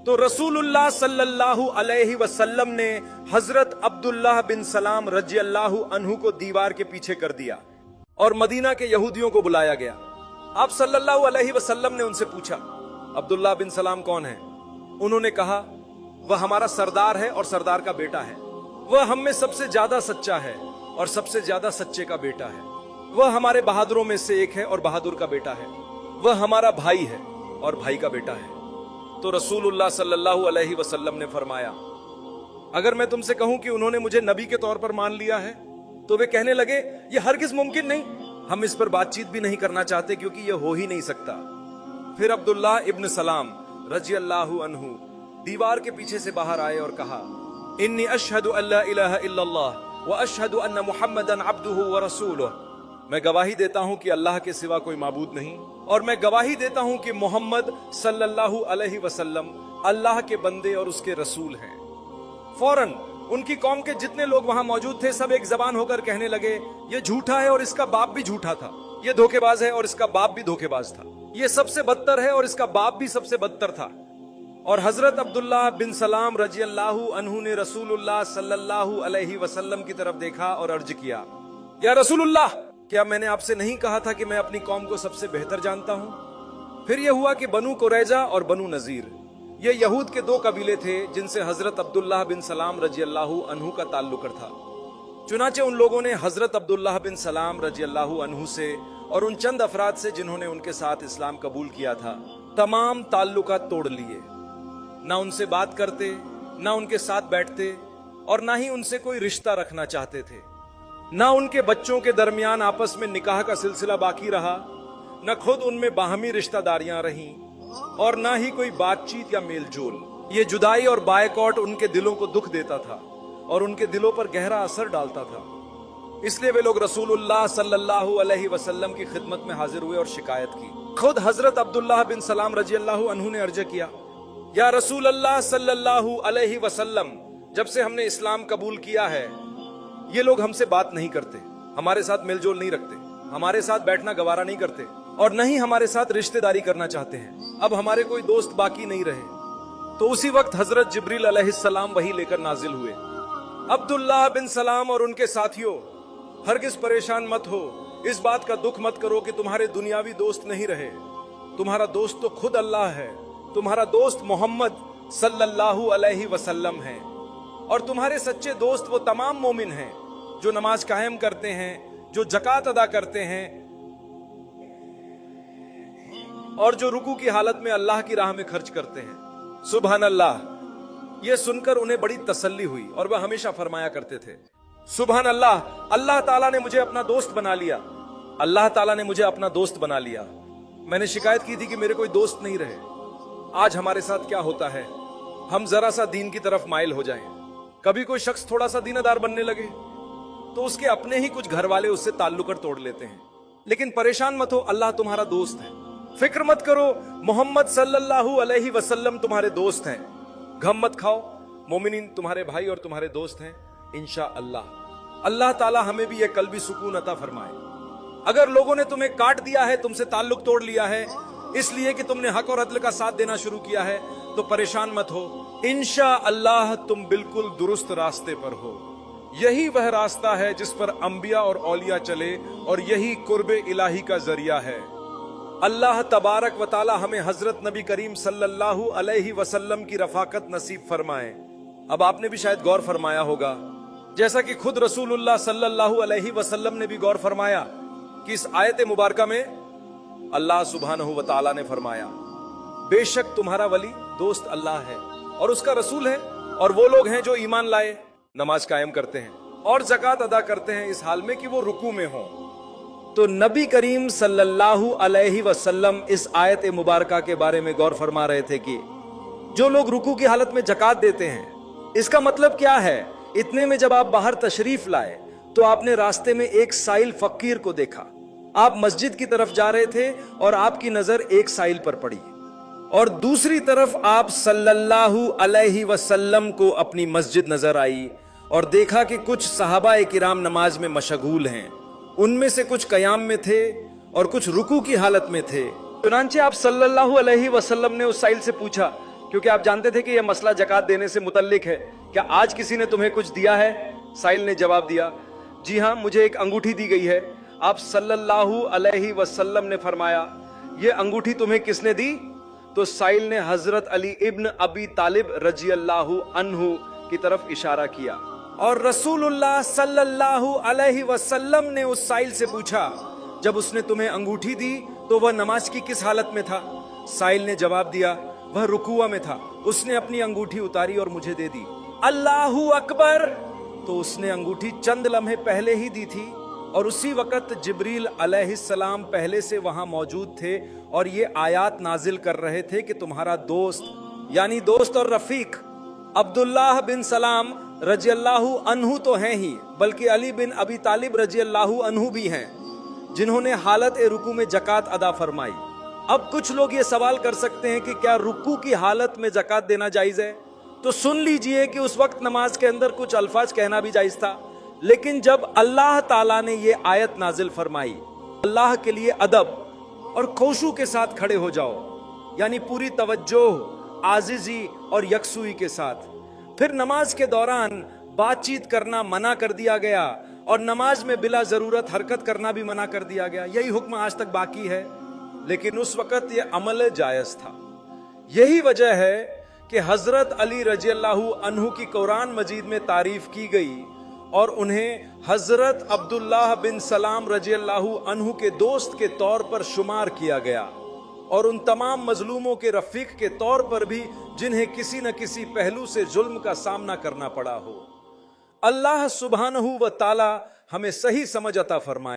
तो रसूलुल्लाह सल्लल्लाहु अलैहि वसल्लम ने हजरत अब्दुल्लाह बिन सलाम रजी अल्लाहु अन्हु को दीवार के पीछे कर दिया और मदीना के यहूदियों को बुलाया गया। आप सल्लल्लाहु अलैहि वसल्लम ने उनसे पूछा, अब्दुल्लाह बिन सलाम कौन है? उन्होंने कहा, वह हमारा सरदार है और सरदार का बेटा है। वह हम में सबसे ज्यादा सच्चा है और सबसे ज्यादा सच्चे का बेटा है। वह हमारे बहादुरों में से एक है और बहादुर का बेटा है। वह हमारा भाई है और भाई का बेटा है। तो रसूलुल्लाह सल्लल्लाहु अलैहि वसल्लम ने फरमाया, अगर मैं तुमसे कहूं कि उन्होंने मुझे नबी के तौर पर मान लिया है, तो वे कहने लगे, यह हरगिज मुमकिन नहीं, हम इस पर बातचीत भी नहीं करना चाहते क्योंकि यह हो ही नहीं सकता। फिर अब्दुल्लाह इब्न सलाम रजी अल्लाहु अन्हु दीवार के पीछे से बाहर आए और कहा, इन्नी अशहदु अल्ला इलाहा इल्लल्लाह व अशहदु अन्ना मुहम्मदन अब्दुहु व रसूलुहु। मैं गवाही देता हूं कि अल्लाह के सिवा कोई माबूद नहीं, और मैं गवाही देता हूं कि मोहम्मद सल्लल्लाहु अलैहि वसल्लम अल्लाह के बंदे और उसके रसूल हैं। फौरन उनकी कौम के जितने लोग वहां मौजूद थे सब एक जबान होकर कहने लगे, ये झूठा है और इसका बाप भी झूठा था, ये धोखेबाज है और इसका बाप भी धोखेबाज था, ये सबसे बदतर है और इसका बाप भी सबसे बदतर था। और हजरत अब्दुल्लाह बिन सलाम रजी अल्लाहु अन्हु ने रसूलुल्लाह सल्लल्लाहु अलैहि वसल्लम की तरफ देखा और अर्ज किया, या रसूलुल्लाह, क्या मैंने आपसे नहीं कहा था कि मैं अपनी कौम को सबसे बेहतर जानता हूं? फिर यह हुआ कि बनु कुरैजा और बनु नजीर, ये यहूद के दो कबीले थे जिनसे हजरत अब्दुल्लाह बिन सलाम रजी अल्लाहु अन्हु का ताल्लुक था। चुनाचे उन लोगों ने हजरत अब्दुल्लाह बिन सलाम रजी अल्लाहु अन्हु से और उन चंद अफराद से जिन्होंने उनके साथ इस्लाम कबूल किया था, तमाम ताल्लुकात तोड़ लिए। ना उनसे बात करते, ना उनके साथ बैठते, और ना ही उनसे कोई रिश्ता रखना चाहते थे। ना उनके बच्चों के दरमियान आपस में निकाह का सिलसिला बाकी रहा, न खुद उनमें बाहमी रिश्तेदारियां रहीं, और ना ही कोई बातचीत या मेलजोल। ये जुदाई और बायकॉट उनके दिलों को दुख देता था और उनके दिलों पर गहरा असर डालता था। इसलिए वे लोग रसूलुल्लाह सल्लल्लाहु अलैहि वसल्लम की खिदमत में हाजिर हुए और शिकायत की। खुद हजरत अब्दुल्लाह बिन सलाम रजी अल्लाहु अन्हु ने अर्ज किया, या रसूल अल्लाह सल्लल्लाहु अलैहि वसल्लम, जब से हमने इस्लाम कबूल किया है ये लोग हमसे बात नहीं करते, हमारे साथ मेलजोल नहीं रखते, हमारे साथ बैठना गवारा नहीं करते, और न ही हमारे साथ रिश्तेदारी करना चाहते हैं। अब हमारे कोई दोस्त बाकी नहीं रहे। तो उसी वक्त हजरत जिब्रील अलैहिस्सलाम वही लेकर नाजिल हुए, अब्दुल्लाह बिन सलाम और उनके साथियों, हरगिज परेशान मत हो, इस बात का दुख मत करो कि तुम्हारे दुनियावी दोस्त नहीं रहे। तुम्हारा दोस्त तो खुद अल्लाह है, तुम्हारा दोस्त मोहम्मद सल्लल्लाहु अलैहि वसल्लम है, और तुम्हारे सच्चे दोस्त वो तमाम मोमिन हैं जो नमाज कायम करते हैं, जो जकात अदा करते हैं, और जो रुकू की हालत में अल्लाह की राह में खर्च करते हैं। सुभान अल्लाह। यह सुनकर उन्हें बड़ी तसल्ली हुई और वह हमेशा फरमाया करते थे, सुभान अल्लाह, अल्लाह ताला ने मुझे अपना दोस्त बना लिया, अल्लाह ताला ने मुझे अपना दोस्त बना लिया। मैंने शिकायत की थी कि मेरे कोई दोस्त नहीं रहे। आज हमारे साथ क्या होता है, हम जरा सा दीन की तरफ माइल हो जाएं, कभी कोई शख्स थोड़ा सा दीनदार बनने लगे तो उसके अपने ही कुछ घर वाले उससे ताल्लुक तोड़ लेते हैं। लेकिन परेशान मत हो, अल्लाह तुम्हारा दोस्त है। फिक्र मत करो, मोहम्मद सल्लल्लाहु अलैहि वसल्लम तुम्हारे दोस्त हैं। गम मत खाओ, मोमिनीन तुम्हारे भाई और तुम्हारे दोस्त हैं इंशाअल्लाह। अल्लाह ताला हमें भी ये कल्बी सुकून अता फरमाए। अगर लोगों ने तुम्हें काट दिया है, तुमसे ताल्लुक तोड़ लिया है इसलिए कि तुमने हक और अदल का साथ देना शुरू किया है, तो परेशान मत हो, इंशाअल्लाह तुम बिल्कुल दुरुस्त रास्ते पर हो। यही वह रास्ता है जिस पर अंबिया और औलिया चले, और यही कुर्बे इलाही का जरिया है। अल्लाह तबारक व ताला हमें हजरत नबी करीम सल्लल्लाहु अलैहि वसल्लम की रफाकत नसीब फरमाए। अब आपने भी शायद गौर फरमाया होगा, जैसा कि खुद रसूलुल्लाह सल्लल्लाहु अलैहि वसल्लम ने भी गौर फरमाया कि इस आयत मुबारका में अल्लाह सुब्हानहु व ताला ने फरमाया, बेशक तुम्हारा वली दोस्त अल्लाह है और उसका रसूल है, और वो लोग हैं जो ईमान लाए, नमाज कायम करते हैं और ज़कात अदा करते हैं इस हाल में कि वो रुकू में हों। तो नबी करीम सल्लल्लाहु अलैहि वसल्लम इस आयत मुबारका के बारे में गौर फरमा रहे थे कि जो लोग रुकू की हालत में ज़कात देते हैं, इसका मतलब क्या है। इतने में जब आप बाहर तशरीफ लाए तो आपने रास्ते में एक साइल फकीर को देखा। आप मस्जिद की तरफ जा रहे थे और आपकी नजर एक साइल पर पड़ी, और दूसरी तरफ आप सल्लल्लाहु अलैहि वसल्लम को अपनी मस्जिद नजर आई और देखा कि कुछ सहाबाए किराम नमाज में मशगूल हैं। उनमें से कुछ कयाम में थे और कुछ रुकू की हालत में थे। चुनांचे आप सल्लल्लाहु अलैहि वसल्लम ने उस साइल से पूछा, کیونکہ آپ جانتے تھے کہ یہ مسئلہ زکات دینے سے متعلق ہے. کیا آج کسی نے تمہیں کچھ دیا ہے؟ سائل نے جواب دیا, جی ہاں, مجھے ایک انگوٹھی دی گئی ہے. آپ صلی اللہ علیہ وسلم نے فرمایا, یہ انگوٹھی تمہیں کس نے دی؟ تو سائل نے حضرت علی ابن ابی طالب رضی اللہ عنہ کی طرف اشارہ کیا. اور رسول اللہ صلی اللہ علیہ وسلم نے اس سائل سے پوچھا, جب اس نے تمہیں انگوٹھی دی تو وہ نماز کی کس حالت میں تھا؟ سائل نے جواب دیا, وہ رکوع میں تھا. اس نے اپنی انگوٹھی اتاری اور مجھے دے دی. اللہ اکبر. تو اس نے انگوٹھی چند لمحے پہلے ہی دی تھی, اور اسی وقت جبریل علیہ السلام پہلے سے وہاں موجود تھے اور یہ آیات نازل کر رہے تھے کہ تمہارا دوست, یعنی دوست اور رفیق عبداللہ بن سلام رضی اللہ عنہ تو ہیں ہی, بلکہ علی بن ابی طالب رضی اللہ عنہ بھی ہیں, جنہوں نے حالت رکوع میں زکات ادا فرمائی. اب کچھ لوگ یہ سوال کر سکتے ہیں کہ کیا رکوع کی حالت میں زکات دینا جائز ہے؟ تو سن لیجئے کہ اس وقت نماز کے اندر کچھ الفاظ کہنا بھی جائز تھا, لیکن جب اللہ تعالیٰ نے یہ آیت نازل فرمائی, اللہ کے لیے ادب اور خشوع کے ساتھ کھڑے ہو جاؤ, یعنی پوری توجہ, عاجزی اور یکسوئی کے ساتھ. پھر نماز کے دوران بات چیت کرنا منع کر دیا گیا, اور نماز میں بلا ضرورت حرکت کرنا بھی منع کر دیا گیا. یہی حکم آج تک باقی ہے, لیکن اس وقت یہ عمل جائز تھا. یہی وجہ ہے کہ حضرت علی رضی اللہ عنہ کی قرآن مجید میں تعریف کی گئی اور انہیں حضرت عبداللہ بن سلام رضی اللہ عنہ کے دوست کے طور پر شمار کیا گیا, اور ان تمام مظلوموں کے رفیق کے طور پر بھی جنہیں کسی نہ کسی پہلو سے ظلم کا سامنا کرنا پڑا ہو. اللہ سبحانہ و تعالی ہمیں صحیح سمجھ عطا فرمائے.